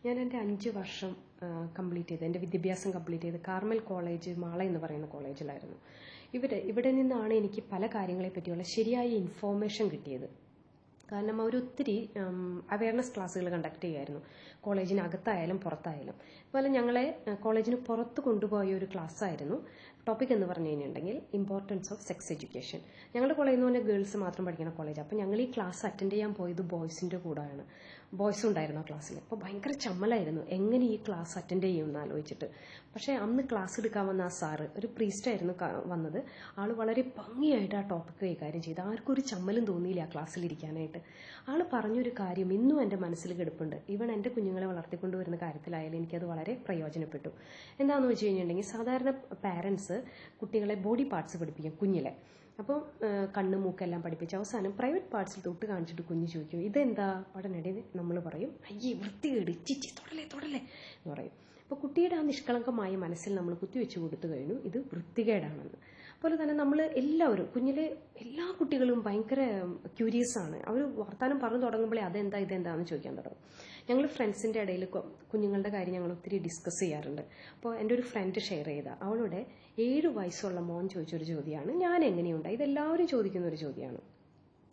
ഞാൻ എൻ്റെ 5 വർഷം കംപ്ലീറ്റ് ചെയ്ത്, എൻ്റെ വിദ്യാഭ്യാസം കംപ്ലീറ്റ് ചെയ്ത് കാർമൽ കോളേജ് മാള എന്ന് പറയുന്ന കോളേജിലായിരുന്നു. ഇവിടെ നിന്നാണ് എനിക്ക് പല കാര്യങ്ങളെ പറ്റിയുള്ള ശരിയായ ഇൻഫോർമേഷൻ കിട്ടിയത്. കാരണം അവരൊത്തിരി അവയർനെസ് ക്ലാസ്സുകൾ കണ്ടക്ട് ചെയ്യുമായിരുന്നു, കോളേജിനകത്തായാലും പുറത്തായാലും. അതുപോലെ ഞങ്ങളെ കോളേജിന് പുറത്ത് കൊണ്ടുപോയ ഒരു ക്ലാസ്സായിരുന്നു. ടോപ്പിക് എന്ന് പറഞ്ഞു കഴിഞ്ഞിട്ടുണ്ടെങ്കിൽ ഇമ്പോർട്ടൻസ് ഓഫ് സെക്സ് എഡ്യൂക്കേഷൻ. ഞങ്ങളുടെ കോളേജിൽ നിന്ന് പറഞ്ഞാൽ ഗേൾസ് മാത്രം പഠിക്കുന്ന കോളേജ്. അപ്പോൾ ഞങ്ങൾ ഈ ക്ലാസ് അറ്റൻഡ് ചെയ്യാൻ പോയത് ബോയ്സിൻ്റെ കൂടെയാണ്. ബോയ്സും ഉണ്ടായിരുന്നു ആ ക്ലാസ്സിൽ. അപ്പോൾ ഭയങ്കര ചമ്മലായിരുന്നു എങ്ങനെ ഈ ക്ലാസ് അറ്റൻഡ് ചെയ്യുമെന്ന് ആലോചിച്ചിട്ട്. പക്ഷേ അന്ന് ക്ലാസ് എടുക്കാൻ വന്ന ആ സാറ് ഒരു പ്രീസ്റ്റായിരുന്നു വന്നത്. ആൾ വളരെ ഭംഗിയായിട്ട് ആ ടോപ്പിക്ക് കൈകാര്യം ചെയ്ത് ആർക്കും ഒരു ചമ്മലും തോന്നിയില്ല ആ ക്ലാസ്സിലിരിക്കാനായിട്ട്. ആൾ പറഞ്ഞൊരു കാര്യം ഇന്നും എൻ്റെ മനസ്സിൽ കിടപ്പുണ്ട്. ഈവൻ എൻ്റെ കുഞ്ഞുങ്ങളെ വളർത്തിക്കൊണ്ടുവരുന്ന കാര്യത്തിലായാലും എനിക്കത് വളരെ പ്രയോജനപ്പെട്ടു. എന്താണെന്ന് വെച്ച് കഴിഞ്ഞിട്ടുണ്ടെങ്കിൽ സാധാരണ പാരൻസ് കുട്ടികളെ ബോഡി പാർട്സ് പഠിപ്പിക്കും കുഞ്ഞിലെ. അപ്പോൾ കണ്ണ് മൂക്കെല്ലാം പഠിപ്പിച്ച് അവസാനം പ്രൈവറ്റ് പാർട്സിൽ തൊട്ട് കാണിച്ചിട്ട് കുഞ്ഞ് ചോദിക്കും ഇതെന്താ. ഉടനടി നമ്മൾ പറയും അയ്യേ വൃത്തികേട്, ചിച്ചി തൊടല്ലേ എന്ന് പറയും. അപ്പോൾ കുട്ടിയുടെ ആ നിഷ്കളങ്കമായ മനസ്സിൽ നമ്മൾ കുത്തിവെച്ച് കൊടുത്തു കഴിഞ്ഞു ഇത് വൃത്തികേടാണെന്ന്. അതുപോലെ തന്നെ നമ്മൾ എല്ലാവരും കുഞ്ഞിലെ എല്ലാ കുട്ടികളും ഭയങ്കര ക്യൂരിയസ് ആണ്. അവർ വർത്താനം പറഞ്ഞു തുടങ്ങുമ്പോഴേ ഇതെന്താണെന്ന് ചോദിക്കാൻ തുടങ്ങും. ഞങ്ങൾ ഫ്രണ്ട്സിൻ്റെ ഇടയിൽ കുഞ്ഞുങ്ങളുടെ കാര്യം ഞങ്ങൾ ഒത്തിരി ഡിസ്കസ് ചെയ്യാറുണ്ട്. അപ്പോൾ എൻ്റെ ഒരു ഫ്രണ്ട് ഷെയർ ചെയ്ത അവളുടെ 7 വയസ്സുള്ള മോൻ ചോദിച്ചൊരു ചോദ്യമാണ് ഞാൻ എങ്ങനെയുണ്ടായി. ഇതെല്ലാവരും ചോദിക്കുന്ന ഒരു ചോദ്യമാണ്.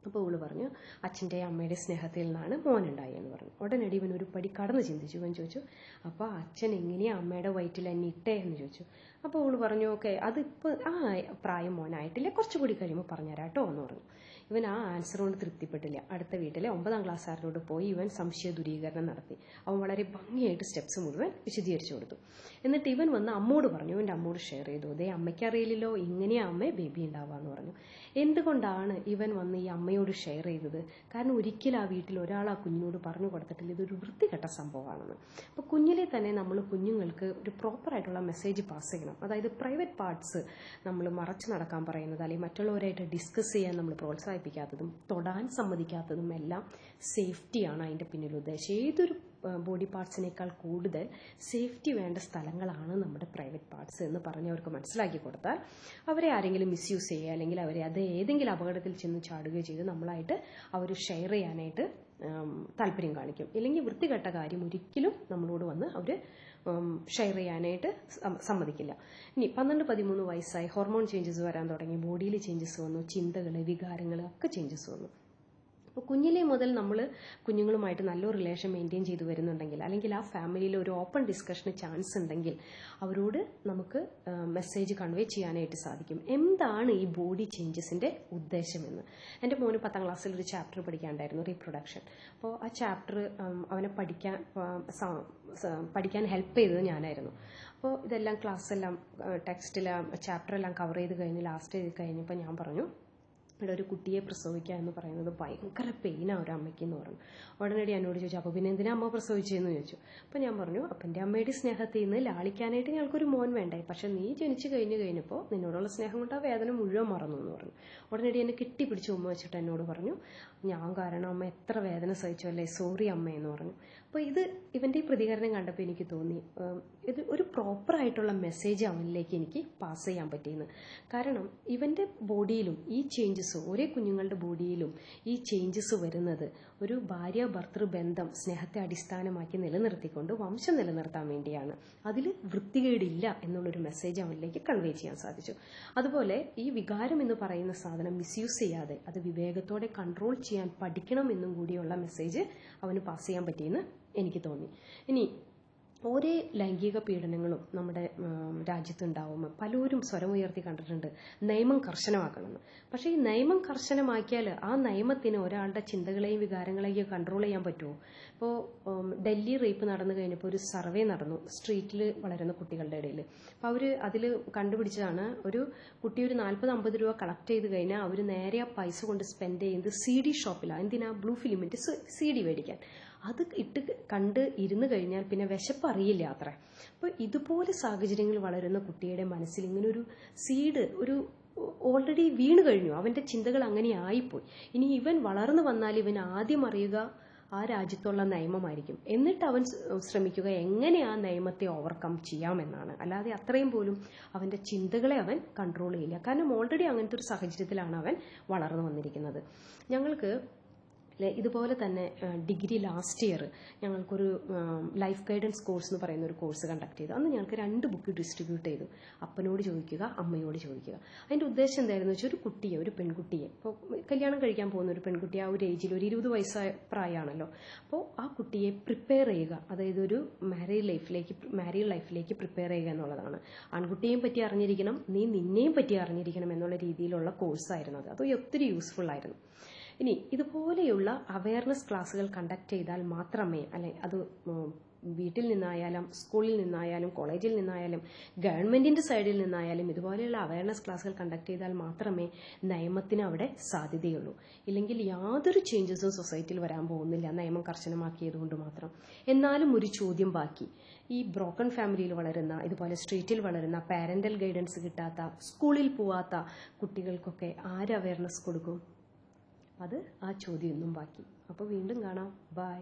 അപ്പോൾ അവൾ പറഞ്ഞു അച്ഛൻ്റെയും അമ്മയുടെ സ്നേഹത്തിൽ നിന്നാണ് മോനുണ്ടായി എന്ന് പറഞ്ഞു. ഉടനടി ഇവൻ ഒരു പടി കടന്ന് ചിന്തിച്ചു. ഇവൻ ചോദിച്ചു അപ്പോൾ അച്ഛൻ എങ്ങനെയാണ് അമ്മയുടെ വയറ്റിൽ എന്നെ ഇട്ടേ എന്ന് ചോദിച്ചു. അപ്പോൾ അവൾ പറഞ്ഞു ഓക്കെ അതിപ്പോൾ പ്രായം മോനായിട്ടില്ല, കുറച്ചുകൂടി കഴിയുമ്പോൾ പറഞ്ഞുതരാം കേട്ടോ എന്ന് പറഞ്ഞു. ഇവൻ ആ ആൻസർ കൊണ്ട് തൃപ്തിപ്പെട്ടില്ല. അടുത്ത വീട്ടിലെ 9ാം ക്ലാസ്സുകാരനോട് പോയി ഇവൻ സംശയ ദൂരീകരണം നടത്തി. അവൻ വളരെ ഭംഗിയായിട്ട് സ്റ്റെപ്സ് മുഴുവൻ വിശദീകരിച്ചു കൊടുത്തു. എന്നിട്ട് ഇവൻ വന്ന് അമ്മോട് പറഞ്ഞു, ഇവൻ്റെ അമ്മോട് ഷെയർ ചെയ്തു. അതേ അമ്മയ്ക്കറിയില്ലല്ലോ ഇങ്ങനെയാ അമ്മ ബേബി ഉണ്ടാവുക എന്ന് പറഞ്ഞു. എന്തുകൊണ്ടാണ് ഇവൻ വന്ന് ഈ അമ്മയോട് ഷെയർ ചെയ്തത്? കാരണം ഒരിക്കലും ആ വീട്ടിൽ ഒരാൾ ആ കുഞ്ഞിനോട് പറഞ്ഞു കൊടുത്തിട്ടില്ല ഇതൊരു വൃത്തികെട്ട സംഭവമാണെന്ന്. അപ്പോൾ കുഞ്ഞിലെ തന്നെ നമ്മൾ കുഞ്ഞുങ്ങൾക്ക് ഒരു പ്രോപ്പറായിട്ടുള്ള മെസ്സേജ് പാസ് ചെയ്യണം. അതായത് പ്രൈവറ്റ് പാർട്സ് നമ്മൾ മറച്ചു നടക്കാൻ പറയുന്നത് അല്ലെങ്കിൽ മറ്റുള്ളവരായിട്ട് ഡിസ്കസ് ചെയ്യാൻ നമ്മൾ പ്രോത്സാഹിപ്പിക്കാത്തതും തൊടാൻ സമ്മതിക്കാത്തതും എല്ലാം സേഫ്റ്റിയാണ് അതിൻ്റെ പിന്നിൽ ഉദ്ദേശം. ഏതൊരു ബോഡി പാർട്സിനേക്കാൾ കൂടുതൽ സേഫ്റ്റി വേണ്ട സ്ഥലങ്ങളാണ് നമ്മുടെ പ്രൈവറ്റ് പാർട്സ് എന്ന് പറഞ്ഞ് അവർക്ക് മനസ്സിലാക്കി കൊടുത്താൽ അവരെ ആരെങ്കിലും മിസ്യൂസ് ചെയ്യുക അല്ലെങ്കിൽ അവരെ അത് ഏതെങ്കിലും അപകടത്തിൽ ചെന്ന് ചാടുകയോ ചെയ്ത് നമ്മളായിട്ട് അവർ ഷെയർ ചെയ്യാനായിട്ട് താല്പര്യം കാണിക്കും. ഇല്ലെങ്കിൽ വൃത്തികെട്ട കാര്യം ഒരിക്കലും നമ്മളോട് വന്ന് അവർ ഷെയർ ചെയ്യാനായിട്ട് സമ്മതിക്കില്ല. ഇനി 12-13 വയസ്സായി ഹോർമോൺ ചേഞ്ചസ് വരാൻ തുടങ്ങി, ബോഡിയിൽ ചേഞ്ചസ് വന്നു, ചിന്തകൾ വികാരങ്ങൾ ഒക്കെ ചേഞ്ചസ് വന്നു. അപ്പോൾ കുഞ്ഞിലേ മുതൽ നമ്മൾ കുഞ്ഞുങ്ങളുമായിട്ട് നല്ലൊരു റിലേഷൻ മെയിൻറ്റെയിൻ ചെയ്ത് വരുന്നുണ്ടെങ്കിൽ അല്ലെങ്കിൽ ആ ഫാമിലിയിൽ ഒരു ഓപ്പൺ ഡിസ്കഷന് ചാൻസ് ഉണ്ടെങ്കിൽ അവരോട് നമുക്ക് മെസ്സേജ് കൺവേ ചെയ്യാനായിട്ട് സാധിക്കും. എന്താണ് ഈ ബോഡി ചേഞ്ചസിൻ്റെ ഉദ്ദേശമെന്ന്. എൻ്റെ മോന് 10ാം ക്ലാസ്സിൽ ഒരു ചാപ്റ്റർ പഠിക്കാനുണ്ടായിരുന്നു, റീപ്രൊഡക്ഷൻ. അപ്പോൾ ആ ചാപ്റ്റർ അവനെ പഠിക്കാൻ ഹെൽപ്പ് ചെയ്തത് ഞാനായിരുന്നു. അപ്പോൾ ഇതെല്ലാം ക്ലാസ്സെല്ലാം ടെക്സ്റ്റിലെല്ലാം ചാപ്റ്ററെല്ലാം കവർ ചെയ്ത് കഴിഞ്ഞ് ലാസ്റ്റ് ചെയ്ത് കഴിഞ്ഞപ്പോൾ ഞാൻ പറഞ്ഞു ഇവിടെ ഒരു കുട്ടിയെ പ്രസവിക്കുക എന്ന് പറയുന്നത് ഭയങ്കര പെയിനാണ് ഒരു അമ്മയ്ക്ക് എന്ന് പറഞ്ഞു. ഉടനടി എന്നോട് ചോദിച്ചു അപ്പോൾ പിന്നെ എന്തിനാ അമ്മ പ്രസവിച്ചതെന്ന് ചോദിച്ചു. അപ്പോൾ ഞാൻ പറഞ്ഞു അപ്പം എൻ്റെ അമ്മയുടെ സ്നേഹത്തിൽ നിന്ന് ലാളിക്കാനായിട്ട് ഞങ്ങൾക്കൊരു മോൻ വേണ്ടേ, പക്ഷെ നീ ജനിച്ചു കഴിഞ്ഞപ്പോൾ നിന്നോടുള്ള സ്നേഹം കൊണ്ട് ആ വേദന മുഴുവൻ മറന്നു എന്ന് പറഞ്ഞു. ഉടനടി എന്നെ കെട്ടിപ്പിടിച്ച് ഉമ്മ വെച്ചിട്ട് എന്നോട് പറഞ്ഞു ഞാൻ കാരണം അമ്മ എത്ര വേദന സഹിച്ചു അല്ലേ, സോറി അമ്മ എന്ന് പറഞ്ഞു. അപ്പോൾ ഇവൻ്റെ ഈ പ്രതികരണം കണ്ടപ്പോൾ എനിക്ക് തോന്നി ഇത് ഒരു പ്രോപ്പറായിട്ടുള്ള മെസ്സേജ് അവനിലേക്ക് എനിക്ക് പാസ് ചെയ്യാൻ പറ്റിയെന്ന്. കാരണം ഇവൻ്റെ ബോഡിയിലും ഈ ചേഞ്ചസ്, ഒരേ കുഞ്ഞുങ്ങളുടെ ബോഡിയിലും ഈ ചേഞ്ചസ് വരുന്നത് ഒരു ഭാര്യ ഭർത്തൃ ബന്ധം സ്നേഹത്തെ അടിസ്ഥാനമാക്കി നിലനിർത്തിക്കൊണ്ട് വംശം നിലനിർത്താൻ വേണ്ടിയാണ്. അതിൽ വൃത്തികേടില്ല എന്നുള്ളൊരു മെസ്സേജ് അവനിലേക്ക് കൺവേ ചെയ്യാൻ സാധിച്ചു. അതുപോലെ ഈ വികാരം എന്ന് പറയുന്ന സാധനം മിസ്യൂസ് ചെയ്യാതെ അത് വിവേകത്തോടെ കൺട്രോൾ ചെയ്യാൻ പഠിക്കണം എന്നും കൂടിയുള്ള മെസ്സേജ് അവന് പാസ് ചെയ്യാൻ പറ്റിയെന്ന് എനിക്ക് തോന്നി. ഇനി ഓരോ ലൈംഗിക പീഡനങ്ങളും നമ്മുടെ രാജ്യത്തുണ്ടാവും. പലരും സ്വരമുയർത്തി കണ്ടിട്ടുണ്ട് നിയമം കർശനമാക്കണമെന്ന്. പക്ഷേ ഈ നിയമം കർശനമാക്കിയാൽ ആ നിയമത്തിന് ഒരാളുടെ ചിന്തകളെയും വികാരങ്ങളെയും കൺട്രോൾ ചെയ്യാൻ പറ്റുമോ? ഇപ്പോൾ ഡൽഹി റേപ്പ് നടന്നു കഴിഞ്ഞപ്പോൾ ഒരു സർവേ നടന്നു സ്ട്രീറ്റിൽ വളരുന്ന കുട്ടികളുടെ ഇടയിൽ. അപ്പോൾ അവർ അതിൽ കണ്ടുപിടിച്ചതാണ് ഒരു കുട്ടി ഒരു 40-50 രൂപ കളക്ട് ചെയ്ത് കഴിഞ്ഞാൽ അവർ നേരെ ആ പൈസ കൊണ്ട് സ്പെൻഡ് ചെയ്യുന്നത് CD ഷോപ്പിലാണ്. എന്തിനാ? ബ്ലൂ ഫിലിമിൻ്റെ CD മേടിക്കാൻ. അത് കണ്ട് ഇരുന്ന് കഴിഞ്ഞാൽ പിന്നെ വിശപ്പ് അറിയില്ല അത്ര. അപ്പോൾ ഇതുപോലെ സാഹചര്യങ്ങൾ വളരുന്ന കുട്ടിയുടെ മനസ്സിൽ ഇങ്ങനെ ഒരു സീഡ് ഓൾറെഡി വീണ് കഴിഞ്ഞു. അവൻ്റെ ചിന്തകൾ അങ്ങനെ ആയിപ്പോയി. ഇനി ഇവൻ വളർന്നു വന്നാൽ ഇവൻ ആദ്യം അറിയുക ആ രാജ്യത്തുള്ള നിയമമായിരിക്കും. എന്നിട്ട് അവൻ ശ്രമിക്കുക എങ്ങനെ ആ നിയമത്തെ ഓവർകം ചെയ്യാമെന്നാണ്. അല്ലാതെ അത്രയും പോലും അവൻ്റെ ചിന്തകളെ അവൻ കൺട്രോൾ ചെയ്യില്ല. കാരണം ഓൾറെഡി അങ്ങനത്തെ ഒരു സാഹചര്യത്തിലാണ് അവൻ വളർന്നു വന്നിരിക്കുന്നത്. ഞങ്ങൾക്ക് ഇതുപോലെ തന്നെ ഡിഗ്രി ലാസ്റ്റ് ഇയർ ഞങ്ങൾക്കൊരു ലൈഫ് ഗൈഡൻസ് കോഴ്സ് എന്ന് പറയുന്ന ഒരു കോഴ്സ് കണ്ടക്ട് ചെയ്തു. അന്ന് ഞങ്ങൾക്ക് 2 ബുക്ക് ഡിസ്ട്രിബ്യൂട്ട് ചെയ്തു. അപ്പനോട് ചോദിക്കുക, അമ്മയോട് ചോദിക്കുക. അതിൻ്റെ ഉദ്ദേശം എന്തായിരുന്നു വെച്ചാൽ, ഒരു കുട്ടിയെ, ഒരു പെൺകുട്ടിയെ, ഇപ്പോൾ കല്യാണം കഴിക്കാൻ പോകുന്ന ഒരു പെൺകുട്ടി ആ ഒരു ഏജിൽ, ഒരു 20 വയസ്സായ പ്രായമാണല്ലോ, അപ്പോൾ ആ കുട്ടിയെ പ്രിപ്പയർ ചെയ്യുക, അതായത് ഒരു മാരീഡ് ലൈഫിലേക്ക് പ്രിപ്പയർ ചെയ്യുക എന്നുള്ളതാണ്. ആൺകുട്ടിയെയും പറ്റി അറിഞ്ഞിരിക്കണം, നീ നിന്നെയും പറ്റി അറിഞ്ഞിരിക്കണം എന്നുള്ള രീതിയിലുള്ള കോഴ്സായിരുന്നു അത്. അത് ഒത്തിരി യൂസ്ഫുൾ ആയിരുന്നു. ഇനി ഇതുപോലെയുള്ള അവയർനെസ് ക്ലാസ്സുകൾ കണ്ടക്ട് ചെയ്താൽ മാത്രമേ, അത് വീട്ടിൽ നിന്നായാലും സ്കൂളിൽ നിന്നായാലും കോളേജിൽ നിന്നായാലും ഗവൺമെന്റിന്റെ സൈഡിൽ നിന്നായാലും ഇതുപോലെയുള്ള അവയർനെസ് ക്ലാസ്സുകൾ കണ്ടക്ട് ചെയ്താൽ മാത്രമേ നിയമത്തിന് അവിടെ സാധ്യതയുള്ളൂ. ഇല്ലെങ്കിൽ യാതൊരു ചേഞ്ചസും സൊസൈറ്റിയിൽ വരാൻ പോകുന്നില്ല, നിയമം കർശനമാക്കിയതുകൊണ്ട് മാത്രം. എന്നാലും ഒരു ചോദ്യം ബാക്കി. ഈ ബ്രോക്കൺ ഫാമിലിയിൽ വളരുന്ന, ഇതുപോലെ സ്ട്രീറ്റിൽ വളരുന്ന, പാരന്റൽ ഗൈഡൻസ് കിട്ടാത്ത, സ്കൂളിൽ പോവാത്ത കുട്ടികൾക്കൊക്കെ ആര് അവയർനെസ് കൊടുക്കും? അത് ആ ചോദ്യം ഇന്നും ബാക്കി. അപ്പോൾ വീണ്ടും കാണാം. ബൈ.